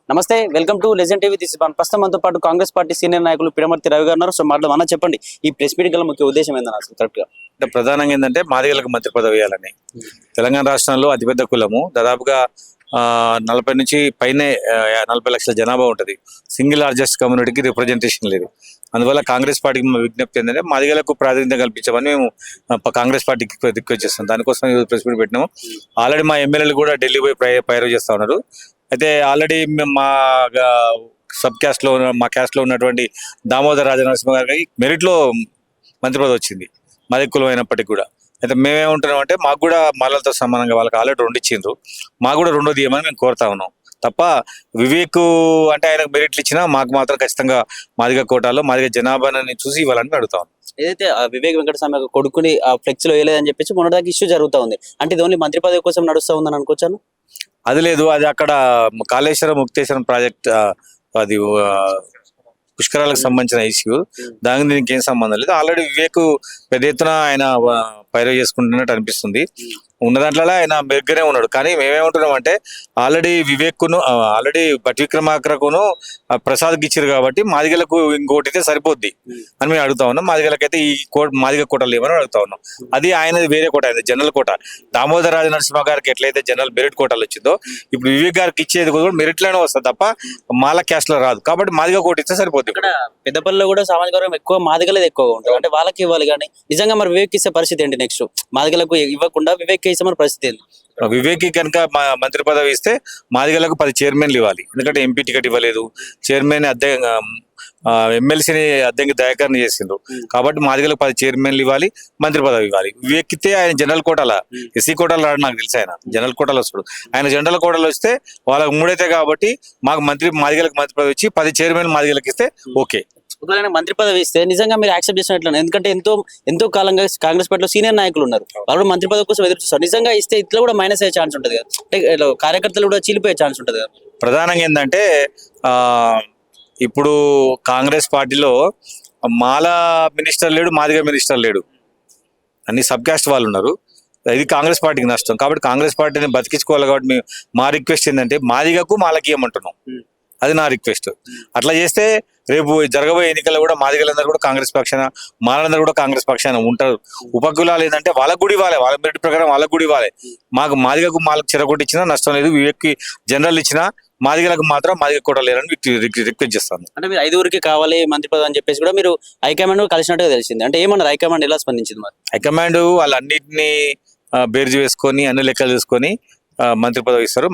నమస్తే, welcome to legend TV. ప్రస్తుతం మనతో పాటు కాంగ్రెస్ పార్టీ సీనియర్ నాయకులు పిడమర్తి రవి గారు ఉన్నారు. సో మాట్లాడమన్నా చెప్పండి, ఈ ప్రెస్ మీట్ గల ముఖ్య ఉద్దేశం ఏందన్న అసలు కరెక్ట్ గా? అంటే ప్రధానంగా ఏంటంటే మాదిగలకు మంత్రి పదవి ఇవ్వాలని. తెలంగాణ రాష్ట్రంలో అతిపెద్ద కులము, దాదాపుగా 40 నుంచి పైనే 40 లక్షల జనాభా ఉంటుంది. సింగిల్ లార్జెస్ట్ కమ్యూనిటీకి రిప్రజెంటేషన్ లేదు. అందువల్ల కాంగ్రెస్ పార్టీకి విజ్ఞప్తి ఏంటంటే మాదిగలకు ప్రాతినిధ్యం కల్పించమని మేము కాంగ్రెస్ పార్టీకి రిక్వెస్ట్ చేస్తాం. దానికోసం ప్రెస్ మీట్ పెట్టినాము. ఆల్రెడీ మా ఎమ్మెల్యేలు కూడా ఢిల్లీ పోయి పైరవ్ చేస్తా ఉన్నారు. అయితే ఆల్రెడీ మా సబ్ క్యాస్ట్ లో మా క్యాస్ట్ లో ఉన్నటువంటి దామోదర్ రాజనరసింహ గారికి మెరిట్ లో మంత్రి పదవి వచ్చింది, మాది కులం అయినప్పటికీ కూడా. అయితే మేమేమంటున్నాం అంటే మాకు కూడా మాలలతో సమానంగా వాళ్ళకి ఆల్రెడీ 2 ఇచ్చిండ్రు, మాకు కూడా 2 ఇవ్వమని మేము కోరుతా ఉన్నాం. తప్ప వివేక్ అంటే ఆయనకు మెరిట్లు ఇచ్చినా మాకు మాత్రం ఖచ్చితంగా మాదిగ కోటాలో మాదిగ జనాభాని చూసి ఇవ్వాలని అడుగుతా ఉన్నాం. ఏదైతే వివేక్ వెంకటస్వామి కొడుకుని ఫ్లెక్స్ లో వేయలేదని చెప్పేసి మొన్నటిదాకా ఇష్యూ జరుగుతా ఉంది. అంటే ఇది ఓన్లీ మంత్రి పదవి కోసం నడుస్తా ఉందని అనుకోవచ్చాను. అది లేదు, అది అక్కడ కాళేశ్వరం ముక్తేశ్వరం ప్రాజెక్ట్, అది పుష్కరాలకు సంబంధించిన ఇష్యూ. దానికి దీనికి ఏం సంబంధం లేదు. ఆల్రెడీ వివేక్ పెద్ద ఎత్తున ఆయన పైరవ్ చేసుకుంటున్నట్టు అనిపిస్తుంది. ఉన్న దాంట్లో ఆయన మెరుగ్గానే ఉన్నాడు. కానీ మేమేమంటున్నాం అంటే ఆల్రెడీ వివేక్ను ఆల్రెడీ భట్ విక్రమార్కకును ప్రసాద్కి ఇచ్చారు కాబట్టి మాదిగలకు ఇంకోటి అయితే సరిపోద్ది అని మేము అడుగుతా ఉన్నాం. మాదిగలకైతే ఈ మాదిగ కోటలు లేవని అడుగుతా ఉన్నాం. అది ఆయనది వేరే కోట, ఆయన జనరల్ కోట. దామోదర రాజ నరసింహ గారికి ఎట్లయితే జనరల్ మెరిట్ కోటాలు వచ్చిందో ఇప్పుడు వివేక్ గారికి ఇచ్చేది కూడా మెరిట్ లోనే వస్తుంది తప్ప మాల క్యాస్ట్ లో రాదు. కాబట్టి మాదిగ కోట ఇస్తే సరిపోద్ది. ఇక్కడ పెద్దపల్లిలో కూడా సామాజిక వర్గం ఎక్కువ మాదిగలది ఎక్కువగా ఉంటుంది. అంటే వాళ్ళకి ఇవ్వాలి, కానీ నిజంగా మరి వివేక్ ఇచ్చే పరిస్థితి ఏంటి? నెక్స్ట్ మాదిగలకు ఇవ్వకుండా వివేక్ ఇచ్చే మన పరిస్థితి ఏంటి? వివేక్ కనుక మంత్రి పదవి ఇస్తే మాదిగలకు 10 చైర్మన్లు ఇవ్వాలి. ఎందుకంటే ఎంపీ టికెట్ ఇవ్వలేదు, చైర్మన్ ఎమ్మెల్సీని అద్దెంకి దయాకరణ చేసిండ్రు. కాబట్టి మాదిగలకు 10 చైర్మన్లు ఇవ్వాలి, మంత్రి పదవి ఇవ్వాలి. వివేక్ ఇస్తే ఆయన జనరల్ కోటాల, ఎస్సీ కోటాలు రాడు నాకు తెలుసు. ఆయన జనరల్ కోటాలు వస్తాడు. ఆయన జనరల్ కోటాలు వస్తే వాళ్ళకి 3 అయితే కాబట్టి మాకు మాదిగలకు మంత్రి పదవి ఇచ్చి 10 చైర్మన్ మాదిగలకు ఇస్తే ఓకే. ఒకవేళ మంత్రి పదవి ఇస్తే నిజంగా మీరు యాక్సెప్ట్ చేసినట్లు, ఎందుకంటే ఎంతో కాలంగా కాంగ్రెస్ పార్టీలో సీనియర్ నాయకులు ఉన్నారు, వాళ్ళు మంత్రి పదవి కోసం ఎదురు చూస్తారు. నిజంగా ఇస్తే ఇట్లా కూడా మైనస్ అయ్యే ఛాన్స్ ఉంటుంది కదా, అంటే కార్యకర్తలు కూడా చీలిపోయే ఛాన్స్ ఉంటుంది కదా. ప్రధానంగా ఏంటంటే ఇప్పుడు కాంగ్రెస్ పార్టీలో మాల మినిస్టర్ లేడు, మాదిగ మినిస్టర్ లేడు, అన్ని సబ్ క్యాస్ట్ వాళ్ళు ఉన్నారు. ఇది కాంగ్రెస్ పార్టీకి నష్టం. కాబట్టి కాంగ్రెస్ పార్టీని బతికించుకోవాలి. కాబట్టి మా రిక్వెస్ట్ ఏంటంటే మాదిగకు మాలకి ఇవ్వమంటున్నాం, అది నా రిక్వెస్ట్. అట్లా చేస్తే రేపు జరగబోయే ఎన్నికల్లో కూడా మాదిగలందరూ కూడా కాంగ్రెస్ పక్షాన, మాలందరూ కూడా కాంగ్రెస్ పక్షాన ఉంటారు. ఉపకులాలు ఏంటంటే వాళ్ళకు కూడా ఇవ్వాలి, వాళ్ళ మెరిట్ ప్రకారం వాళ్ళకు కూడా ఇవ్వాలి. మాదిగకు మాలకు చెరగొట్టిచ్చినా నష్టం లేదు, వివేక్కి జనరల్ ఇచ్చినా మాదిగలకు మాత్రం మాదిగ కూడా లేరని రిక్వెస్ట్ చేస్తాను. అంటే మీరు 5 కావాలి మంత్రి పదవి అని చెప్పేసి కూడా మీరు హైకమాండ్ కలిసినట్టుగా తెలిసింది. అంటే ఏమన్నారు హైకమాండ్, ఎలా స్పందించింది? మరి హైకమాండ్ వాళ్ళన్నింటినీ బేర్జు వేసుకొని అన్ని లెక్కలు చూసుకొని మంత్రి పదవి ఇస్తారు.